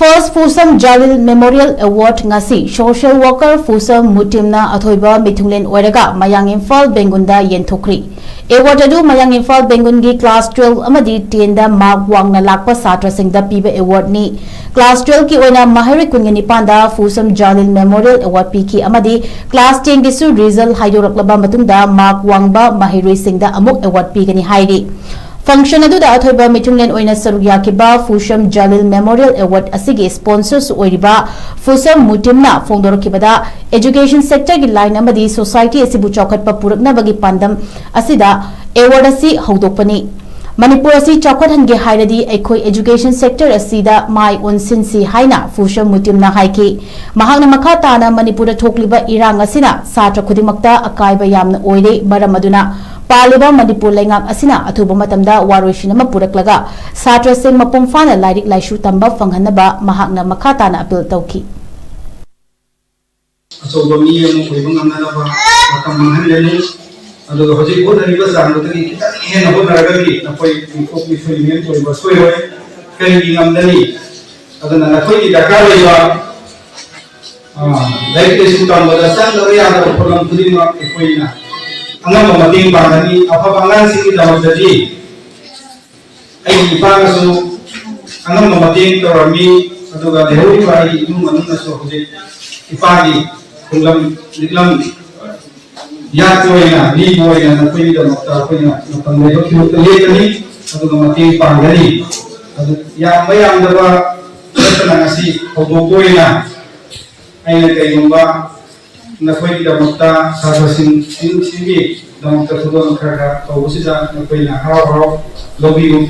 First Fusam Jalil Memorial Award ngasi Social Worker Fusam Mutimna Athoiba Mithunglen Oiraga Mayang Imphal Bengunda Yenthokri Award adu Mayang Imphal Bengungi Class 12 amadi 10 da mark wangna lakpa satra singda piba award ni Class 12 ki oina mahari kungani panda Fusam Jalil Memorial Award piki amadi Class 10 gisu result haidoraklaba matungda mark wangba mahiri singda amuk award pigani hairi Function adu da athoiba Mithunglen oina sarugya kiba Fusam Jalil Memorial Award asigi sponsors oiriba Fusam Mutimna fongdor kibada education sector gi line amadi society asibu chokhatpa purakna bagi pandam asida award asi haudokpani Manipur asi chokhathange hairadi ekhoi education sector asida mai onsinsi haina Fusam Mutimna haiki mahakna makha tana Manipur da thokliba irang asina satra khudimakta akaiba yamna oire maram aduna Paliba Manipur Lengak Asina Atuba Matamda Warishinama Puraklaga Satra Singh Mapumfana Lairik Laishu Tamba Fanghanaba Mahakna Makatana Apil Tauki So Bami and Kubanganaba Makamani and the Hoji Buddha Rivers and the Hen of Nagari, a point with Filimian for Basway, Kenny Amdani, other than a Koi Dakariva, like this Sudan, but the Santa Ria of Pulam Pudima, Equina. Angan mamating bangani apa bangan sih dalam jadi ay ipang so angan mamating karami atau gak dewi bari itu manung naso jadi ipagi kulam diklam ya koina ni koina na koina dalam tak koina napang lepas itu lihat ni atau mamating bangani atau ya mayang dapat terkena nasi kobo koina ay nagkayumba na koi da mutta sa sing dalam tertuduhan kerja kau sida na koi na hao lobby u